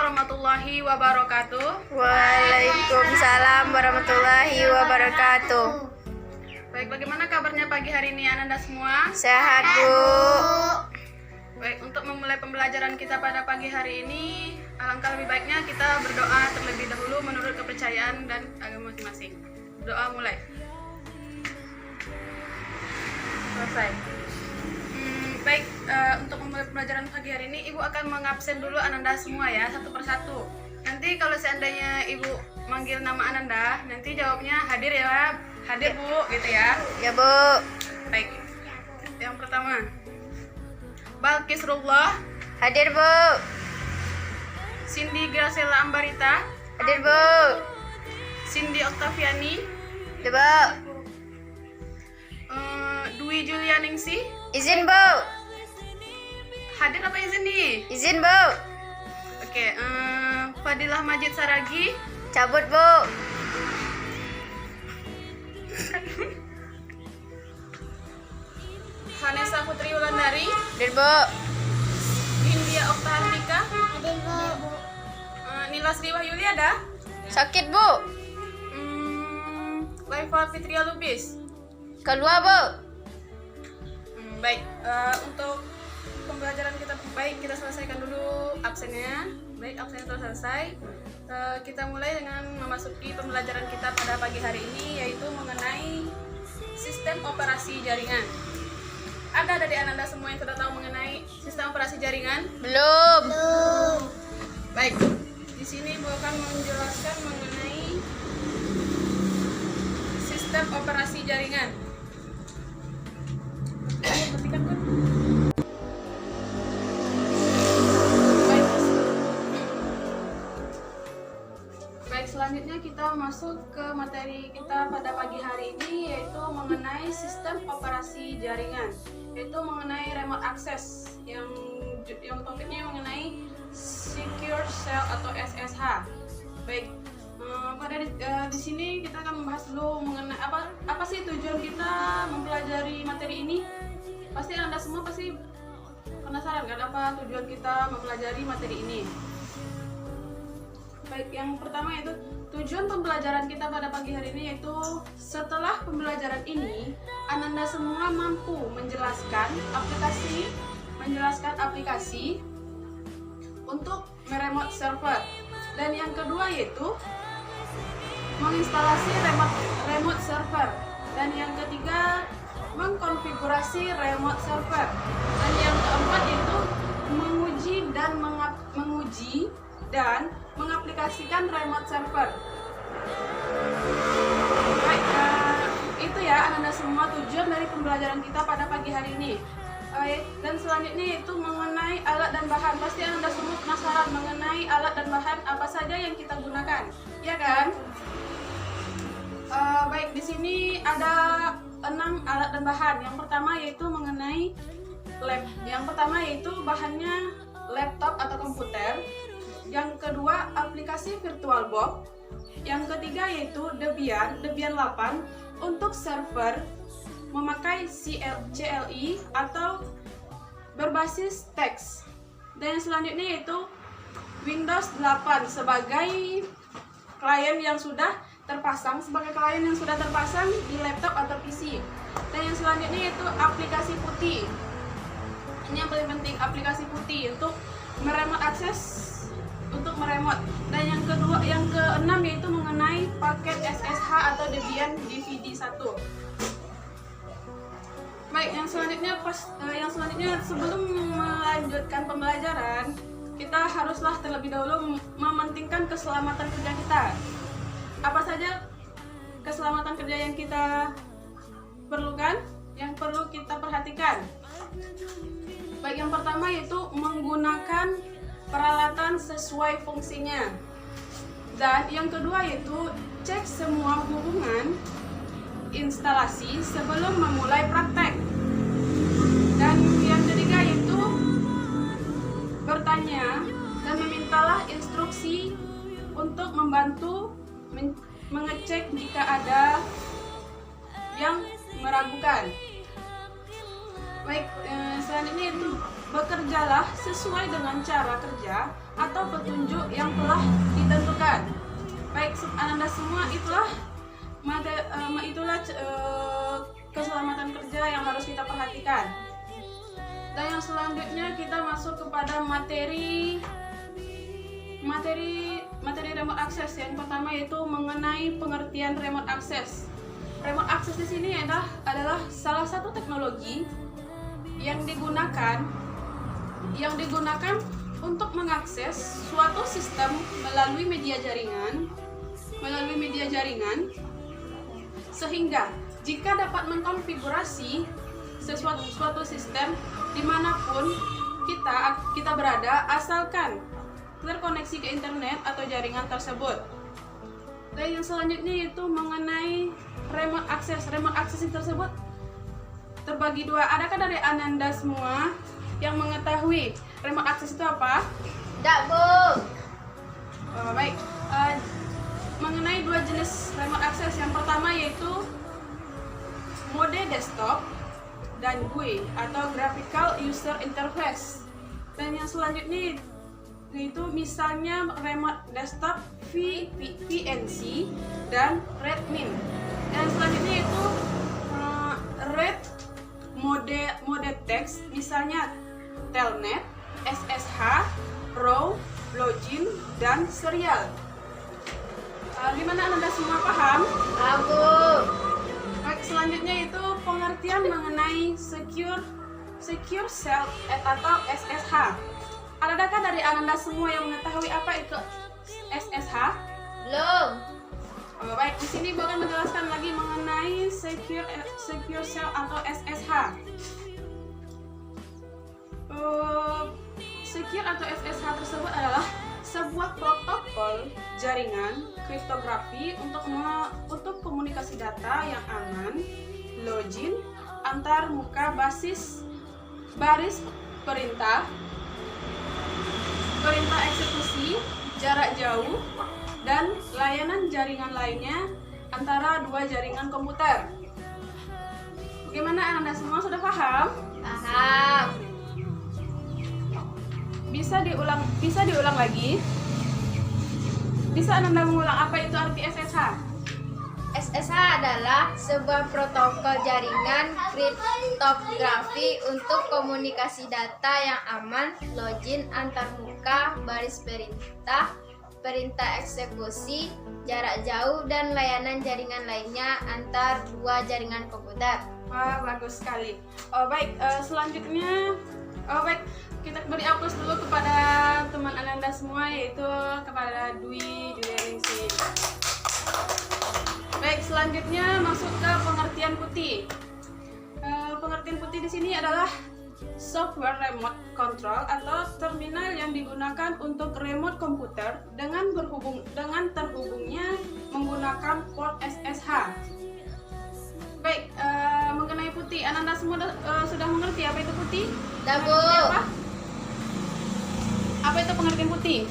warahmatullahi wabarakatuh. Waalaikumsalam warahmatullahi wabarakatuh. Baik, bagaimana kabarnya pagi hari ini Ananda semua? Sehat, Bu. Baik, untuk memulai pembelajaran kita pada pagi hari ini, alangkah lebih baiknya kita berdoa terlebih dahulu menurut kepercayaan dan agama masing-masing. Doa mulai. Selesai. Baik, untuk memulai pembelajaran pagi hari ini, Ibu akan mengabsen dulu Ananda semua ya, satu persatu. Nanti kalau seandainya Ibu manggil nama Ananda, nanti jawabnya hadir ya, hadir Bu, gitu ya. Ya, Bu. Baik, yang pertama, Balkisrullah, Hadir, Bu. Cindy Graciela Ambarita, Hadir, Bu. Cindy Oktaviani, Ya, Bu. Dwi Julianingsi. Izin, Bu. Hadir apa izin nih? Izin, Bu. Oke, Fadilah Majid Saragi, Cabut, Bu. Vanessa Putri Wulandari, Hadir, Bu. India Oktahandika, Nila Sri Wahyuli ada? Sakit, Bu. Laifa Fitria Lubis. Keluar, Bu. Baik, untuk pembelajaran kita baik kita selesaikan dulu absennya. Baik, absennya telah selesai. Kita mulai dengan memasuki pembelajaran kita pada pagi hari ini, yaitu mengenai sistem operasi jaringan. Ada dari Ananda semua yang sudah tahu mengenai sistem operasi jaringan? Belum. Baik, di sini Bu akan menjelaskan mengenai sistem operasi jaringan. Ketikkan, kan? Baik, selanjutnya kita masuk ke materi kita pada pagi hari ini, yaitu mengenai sistem operasi jaringan, yaitu mengenai remote access yang topiknya mengenai secure cell atau SSH. Baik, di sini kita akan membahas dulu mengenai apa sih tujuan kita mempelajari materi ini. Pasti Anda semua pasti penasaran kan apa tujuan kita mempelajari materi ini. Baik, yang pertama itu tujuan pembelajaran kita pada pagi hari ini, yaitu setelah pembelajaran ini Ananda semua mampu menjelaskan aplikasi untuk meremote server. Dan yang kedua yaitu menginstalasi remote server. Dan yang ketiga mengkonfigurasi remote server. Dan yang keempat yaitu menguji dan mengaplikasikan remote server. Baik, itu ya Anda semua tujuan dari pembelajaran kita pada pagi hari ini. Dan selanjutnya itu mengenai alat dan bahan. Pasti Anda semua penasaran mengenai alat dan bahan apa saja yang kita gunakan, ya kan? Baik, di sini ada 6 alat dan bahan. Yang pertama yaitu mengenai lab. Yang pertama yaitu bahannya laptop atau komputer. Yang kedua aplikasi VirtualBox. Yang ketiga yaitu Debian 8 untuk server memakai CLI atau berbasis teks. Dan yang selanjutnya yaitu Windows 8 sebagai klien yang sudah terpasang di laptop atau PC. Dan yang selanjutnya yaitu aplikasi putih. Ini yang paling penting, aplikasi putih untuk meremote akses, untuk meremote. Dan yang keenam yaitu mengenai paket SSH atau Debian DVD 1. Baik, yang selanjutnya sebelum melanjutkan pembelajaran, kita haruslah terlebih dahulu mementingkan keselamatan kerja kita. Apa saja keselamatan kerja yang kita perlukan, yang perlu kita perhatikan? Baik, yang pertama yaitu menggunakan peralatan sesuai fungsinya. Dan yang kedua yaitu cek semua hubungan instalasi sebelum memulai praktek. Dan yang ketiga yaitu bertanya dan memintalah instruksi untuk membantu mengecek jika ada yang meragukan. Baik, selanjutnya itu bekerjalah sesuai dengan cara kerja atau petunjuk yang telah ditentukan. Baik, Ananda semua, itulah keselamatan kerja yang harus kita perhatikan. Dan yang selanjutnya kita masuk kepada materi remote access. Yang pertama yaitu mengenai pengertian remote access. Remote access di sini adalah salah satu teknologi yang digunakan untuk mengakses suatu sistem melalui media jaringan, sehingga jika dapat mengkonfigurasi suatu sistem dimanapun kita berada, asalkan terkoneksi ke internet atau jaringan tersebut. Dan yang selanjutnya yaitu mengenai remote access. Remote access tersebut terbagi dua. Adakah dari Ananda semua yang mengetahui remote access itu apa? Tak, Bu. Baik, mengenai dua jenis remote access. Yang pertama yaitu mode desktop dan GUI atau Graphical User Interface. Dan yang selanjutnya yaitu misalnya remote desktop VNC dan REDMIN. Dan selanjutnya itu RED mode text, misalnya Telnet, SSH, RAW, Login, dan Serial. Gimana Anda semua paham? Aku. Baik, selanjutnya itu pengertian mengenai secure shell atau SSH. Adakah dari Anda semua yang mengetahui apa itu SSH? Belum. Baik, di sini Ibu akan menjelaskan lagi mengenai secure shell atau SSH. Secure atau SSH tersebut adalah sebuah protokol jaringan kriptografi untuk komunikasi data yang aman, login, antar muka baris perintah eksekusi, jarak jauh, dan layanan jaringan lainnya antara dua jaringan komputer. Bagaimana Anda semua sudah paham? Paham. Bisa diulang lagi? Bisa Anda mengulang apa itu arti SSH? SSH adalah sebuah protokol jaringan kriptografi untuk komunikasi data yang aman, login, antarmuka, baris perintah eksekusi, jarak jauh, dan layanan jaringan lainnya antar dua jaringan komputer. Wah, bagus sekali. Baik, selanjutnya, kita beri aplaus dulu kepada teman Ananda semua, yaitu kepada Dwi Julianingsih. Baik, selanjutnya masuk ke pengertian putih. Pengertian putih di sini adalah software remote control atau terminal yang digunakan untuk remote komputer dengan terhubungnya menggunakan port SSH. Baik, mengenai putih, Ananda semua sudah mengerti apa itu putih? Dah, Bu. Apa itu pengertian putih?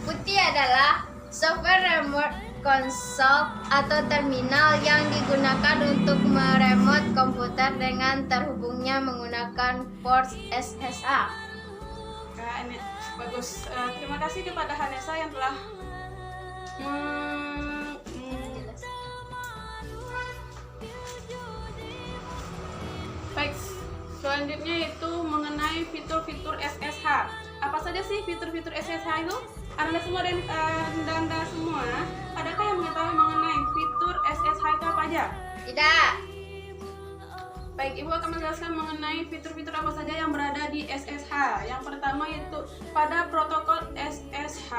Putih adalah software remote console atau terminal yang digunakan untuk meremote komputer dengan terhubungnya menggunakan port SSH. Bagus. Terima kasih kepada Hanesa yang telah Baik, selanjutnya itu mengenai fitur-fitur SSH. Apa saja sih fitur-fitur SSH itu? Anda semua dan Anda semua, adakah yang mengetahui mengenai fitur SSH itu apa aja? Tidak. Baik, Ibu akan menjelaskan mengenai fitur-fitur apa saja yang berada di SSH. Yang pertama yaitu pada protokol SSH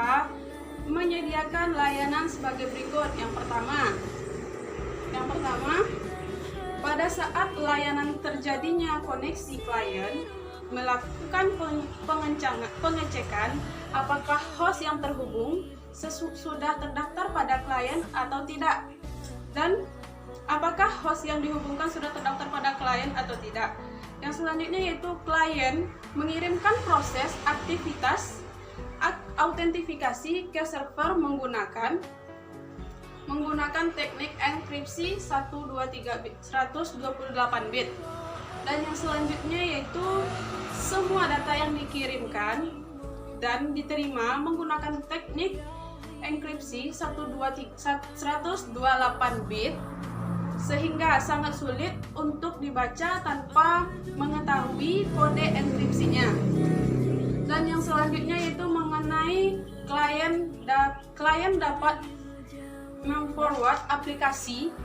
menyediakan layanan sebagai berikut. Yang pertama, pada saat layanan terjadinya koneksi klien, melakukan pengecekan apakah host yang terhubung sudah terdaftar pada klien atau tidak, dan apakah host yang dihubungkan sudah terdaftar pada klien atau tidak. Yang selanjutnya yaitu klien mengirimkan proses aktivitas autentifikasi ke server menggunakan teknik enkripsi 128 bit. Dan yang selanjutnya yaitu semua data yang dikirimkan dan diterima menggunakan teknik enkripsi 128 bit sehingga sangat sulit untuk dibaca tanpa mengetahui kode enkripsinya. Dan yang selanjutnya yaitu mengenai klien dapat memforward aplikasi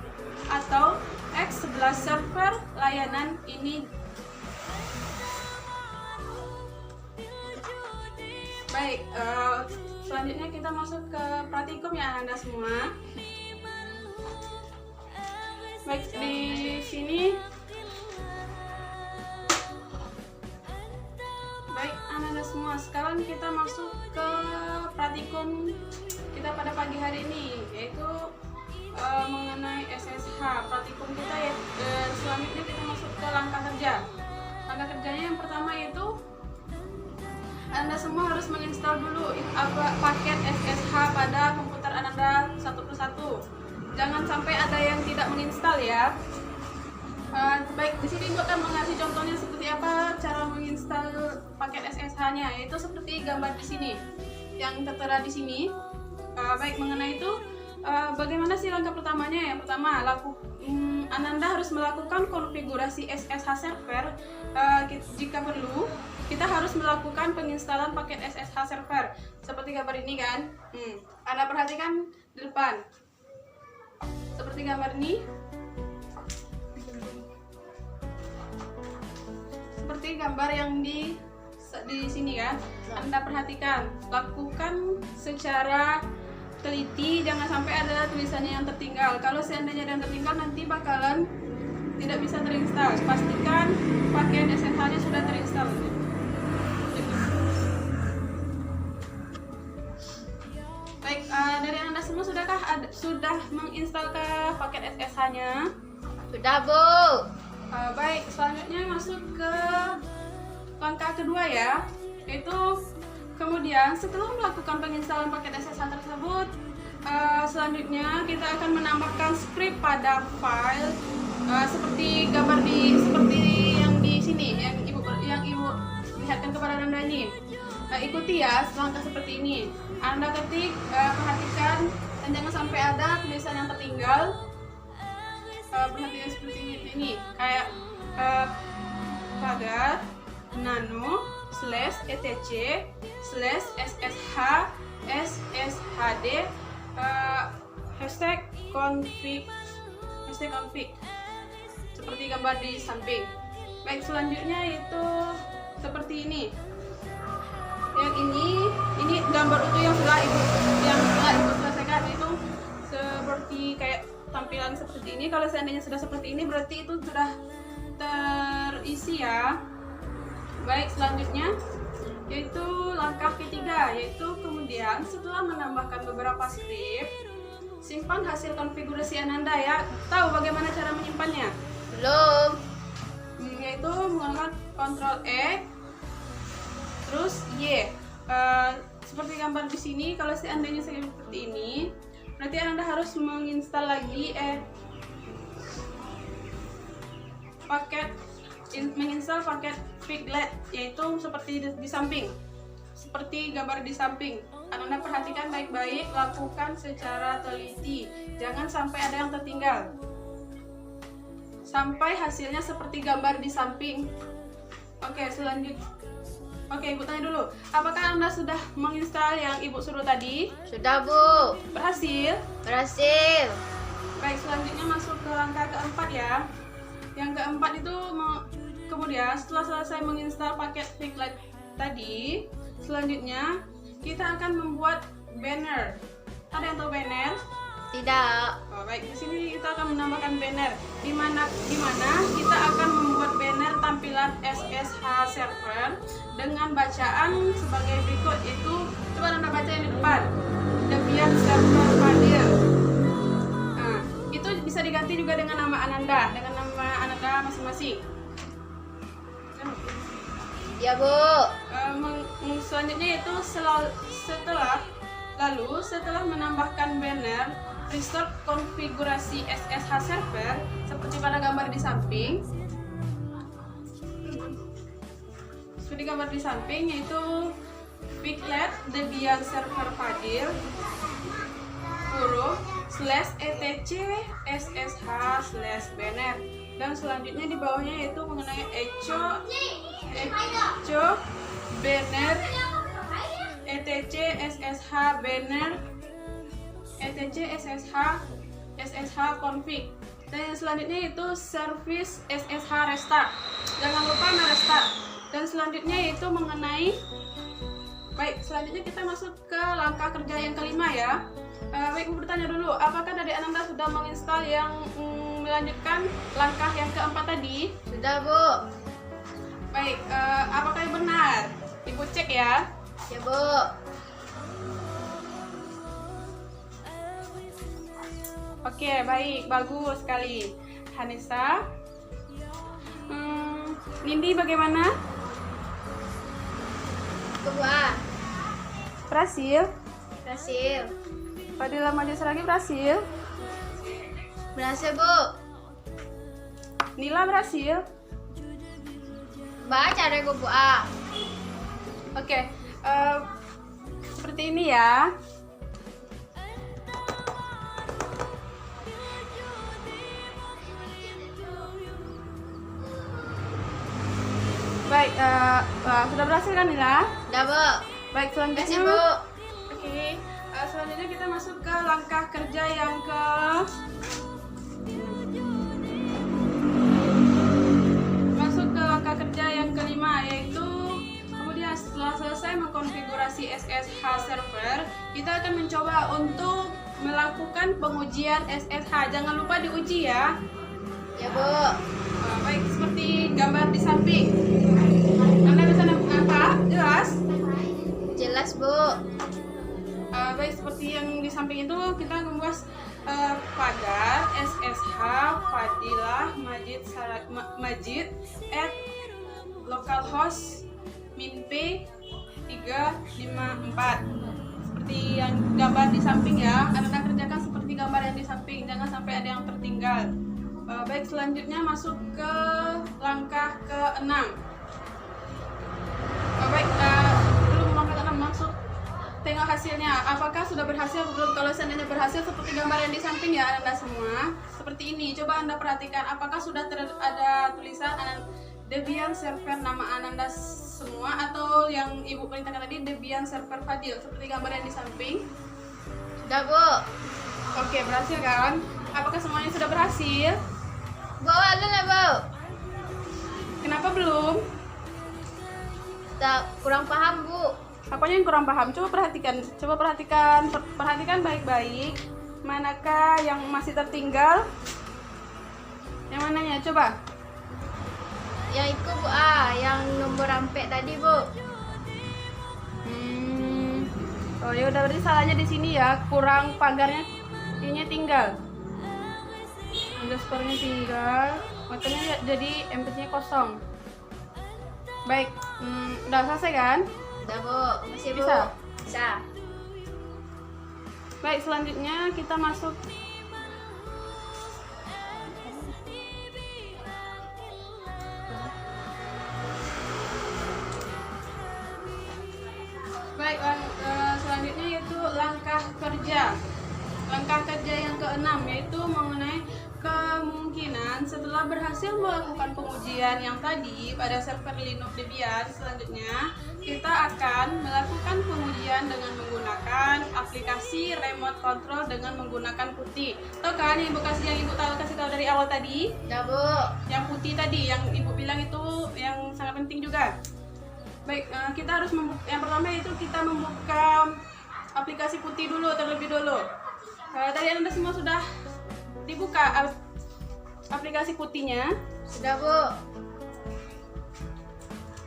atau X11 server layanan ini. Baik, selanjutnya kita masuk ke praktikum ya Anda semua. Baik, di sini baik Anda semua, sekarang kita masuk ke praktikum kita pada pagi hari ini, yaitu mengenai SSH. Praktikum kita ya, selanjutnya kita masuk ke langkah kerja. Langkah kerjanya yang pertama yaitu Anda semua harus menginstal dulu paket SSH pada komputer Anda satu persatu. Jangan sampai ada yang tidak menginstal ya. Baik, di sini Ibu akan mengasih contohnya seperti apa cara menginstal paket SSH-nya, yaitu seperti gambar di sini yang tertera di sini. Baik, mengenai itu bagaimana sih langkah pertamanya? Yang pertama, Ananda harus melakukan konfigurasi SSH server. Jika perlu, kita harus melakukan penginstalan paket SSH server seperti gambar ini kan. Anda perhatikan di depan seperti gambar ini, seperti gambar yang di sini kan. Anda perhatikan, lakukan secara teliti, jangan sampai ada tulisannya yang tertinggal. Kalau seandainya ada yang tertinggal, nanti bakalan tidak bisa terinstall. Pastikan paket SSH-nya sudah terinstall. Baik, dari Anda semua sudah menginstal ke paket SSH-nya? Sudah, Bu. Baik, selanjutnya masuk ke langkah kedua ya, yaitu kemudian setelah melakukan penginstalan paket SSH tersebut, selanjutnya kita akan menambahkan script pada file seperti gambar seperti yang di sini, yang ibu lihatkan kepada Anda ini. Ikuti ya langkah seperti ini. Anda ketik, perhatikan dan jangan sampai ada tulisan yang tertinggal. Perhatikan seperti ini, kayak pagar nano /etc /ssh sshd #config seperti gambar di samping. Baik, selanjutnya itu seperti ini. Yang ini gambar utuh yang telah ibu selesaikan, itu seperti kayak tampilan seperti ini. Kalau seandainya sudah seperti ini, berarti itu sudah terisi ya. Baik, selanjutnya yaitu langkah ketiga, yaitu kemudian setelah menambahkan beberapa script, simpan hasil konfigurasi Ananda ya. Tahu bagaimana cara menyimpannya? Belum. Yaitu menggunakan Ctrl E terus Y. Seperti gambar di sini, kalau seandainya seperti ini, berarti Anda harus menginstal lagi menginstal paket Piglet, yaitu seperti di samping, seperti gambar di samping. Anda perhatikan baik-baik, lakukan secara teliti, jangan sampai ada yang tertinggal, sampai hasilnya seperti gambar di samping. Oke, selanjutnya. Oke, Ibu tanya dulu, apakah Anda sudah menginstal yang Ibu suruh tadi? Sudah, Bu. Berhasil? Berhasil. Baik, selanjutnya masuk ke langkah keempat ya. Yang keempat itu kemudian setelah selesai menginstal paket Piglet tadi, selanjutnya kita akan membuat banner. Ada yang tahu banner? Tidak. Baik, di sini kita akan menambahkan banner, di mana kita akan membuat banner tampilan SSH server dengan bacaan sebagai berikut, yaitu coba Anda baca yang di depan, Debian server file. Nah, itu bisa diganti juga dengan nama Ananda, masing-masing. Ya, Bu. Selanjutnya itu setelah menambahkan banner, restore konfigurasi SSH server seperti pada gambar di samping. Seperti gambar di samping, yaitu Piglet Debian server Fadil huruf /etc/ssh/banner, dan selanjutnya di bawahnya yaitu mengenai echo banner etc ssh banner etc ssh config, dan yang selanjutnya itu service ssh restart, jangan lupa merestart, dan selanjutnya yaitu mengenai selanjutnya kita masuk ke langkah kerja yang kelima ya. Baik, Bu bertanya dulu, apakah dari Ananda sudah menginstal yang melanjutkan langkah yang keempat tadi? Sudah, Bu. Baik, apakah yang benar? Ibu cek ya. Ya, Bu. Oke, baik, bagus sekali. Hanisa, Nindi bagaimana? Kedua. Berhasil? Berhasil. Fadila Majid lagi berhasil? Berhasil, Bu. Nila berhasil? Baca deh, Bu A. Oke, seperti ini ya. Baik, sudah berhasil kan Nila? Udah, Bu. Baik, selanjutnya. Berhasil, Bu. Oke, selanjutnya kita masuk ke langkah kerja yang kelima, yaitu kemudian setelah selesai mengkonfigurasi SSH server, kita akan mencoba untuk melakukan pengujian SSH. Jangan lupa diuji ya. Ya, Bu. Baik, seperti gambar di samping. Anda bisa apa? Jelas? Jelas, Bu. Baik, seperti yang di samping itu kita membuat pagar SSH Fadilah Majid at localhost -p 354, seperti yang gambar di samping ya. Anda kerjakan seperti gambar yang di samping, jangan sampai ada yang tertinggal. Baik, selanjutnya masuk ke langkah ke-6. Baik, belum langkah ke-6, maksud tengok hasilnya, apakah sudah berhasil atau belum. Kalau seandainya berhasil seperti gambar yang di samping ya Anda semua, seperti ini. Coba Anda perhatikan apakah sudah ada tulisan Debian server nama Ananda semua, atau yang Ibu perintahkan tadi Debian server Fadil seperti gambar yang di samping. Sudah, Bu. Oke, berhasil kan? Apakah semuanya sudah berhasil? Bawa dulu, Bu. Kenapa belum? Kurang paham, Bu. Apanya yang kurang paham? Coba perhatikan baik-baik. Manakah yang masih tertinggal? Yang mananya? Coba. Yang itu, Bu A, yang nomor rampek tadi, Bu. Oh ya udah, berarti salahnya di sini ya. Kurang pagarnya, ini tinggal. Underscore-nya tinggal. Makanya jadi empty-nya kosong. Baik, udah selesai kan? Udah, Bu. Masih, Bu. Bisa? Bisa. Baik, selanjutnya kita masuk. Baik, selanjutnya yaitu langkah kerja. Langkah kerja yang ke-6 yaitu mengenai kemungkinan setelah berhasil melakukan pengujian yang tadi pada server Linux Debian, selanjutnya kita akan melakukan pengujian dengan menggunakan aplikasi remote control dengan menggunakan putih. Tahu kan yang Ibu kasih tahu dari awal tadi? Udah, Bu. Yang putih tadi yang Ibu bilang itu yang sangat penting juga. Baik, kita harus yang pertama itu kita membuka aplikasi putih dulu terlebih dulu. Tadi Anda semua sudah dibuka aplikasi putihnya? Sudah, Bu.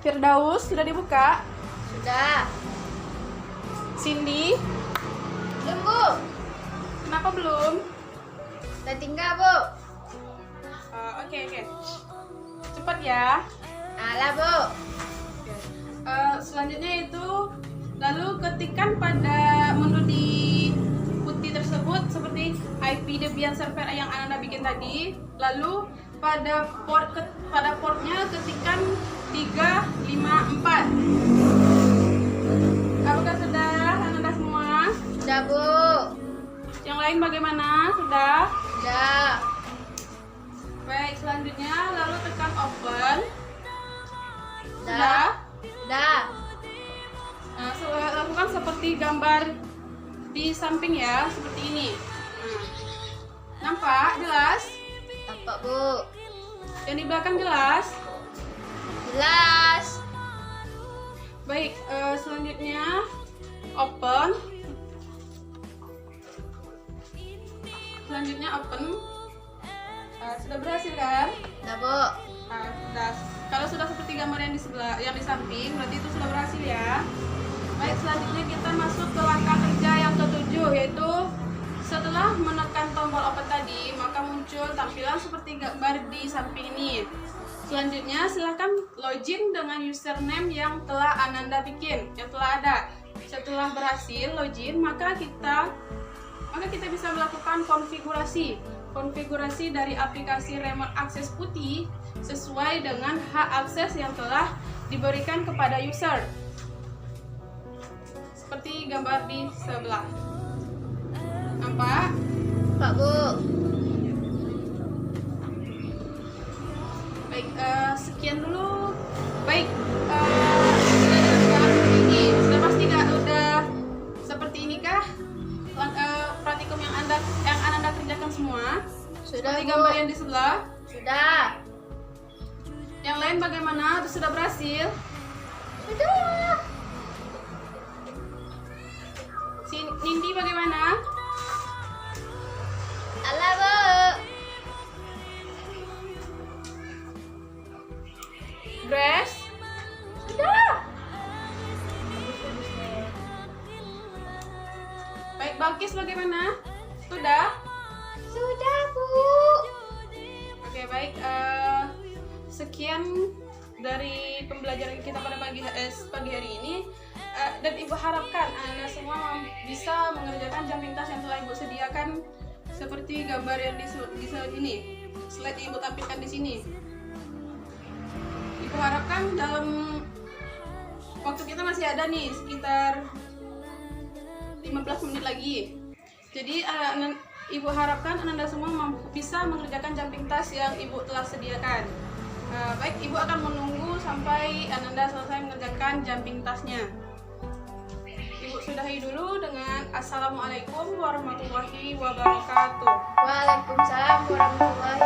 Firdaus sudah dibuka? Sudah. Cindy? Belum, Bu. Kenapa belum? Udah tinggal, Bu. Oke. Cepat ya. Alah, Bu. Selanjutnya itu lalu ketikkan pada menu di putih tersebut seperti IP Debian server yang Anda bikin tadi, lalu pada portnya ketikkan 354. Sudah, Bu. Yang lain bagaimana? Sudah? Sudah. Baik, selanjutnya lalu tekan open. Sudah. Sudah. Nah, lakukan seperti gambar di samping ya, seperti ini. Nampak jelas? Nampak, Bu. Yang di belakang jelas? Jelas. Baik, selanjutnya open. Selanjutnya open. Sudah berhasil kan? Sudah, Bu. Sudah. Kalau sudah seperti gambar yang di sebelah, yang di samping, berarti itu sudah berhasil ya. Baik, selanjutnya kita masuk ke langkah kerja yang ketujuh, yaitu setelah menekan tombol open tadi, maka muncul tampilan seperti gambar di samping ini. Selanjutnya silahkan login dengan username yang telah Ananda bikin, yang telah ada. Setelah berhasil login, maka kita bisa melakukan konfigurasi dari aplikasi remote access putih sesuai dengan hak akses yang telah diberikan kepada user. Seperti gambar di sebelah. Nampak? Pak, Bu. Baik, sekian dulu. Baik, sudah pasti nggak? Udah seperti ini kah? Praktikum yang Ananda kerjakan semua? Sudah, Seperti Bu. gambar yang di sebelah. Sudah. Yang lain bagaimana? Sudah berhasil? Sudah. Si Nindi bagaimana? Alah, Bu. Grace? Sudah. Baik, Balkis bagaimana? Sudah? Sudah, Bu. Oke, baik. Sekian dari pembelajaran kita pada pagi hari ini. Dan Ibu harapkan Anda semua bisa mengerjakan jumping task yang telah Ibu sediakan seperti gambar yang di sini, slide yang Ibu tampilkan di sini. Ibu harapkan dalam waktu kita masih ada nih sekitar 15 menit lagi. Jadi Ibu harapkan Anda semua bisa mengerjakan jumping task yang Ibu telah sediakan. Baik, Ibu akan menunggu sampai Ananda selesai mengerjakan jumping task-nya. Ibu sudahi dulu dengan Assalamualaikum warahmatullahi wabarakatuh. Waalaikumsalam warahmatullahi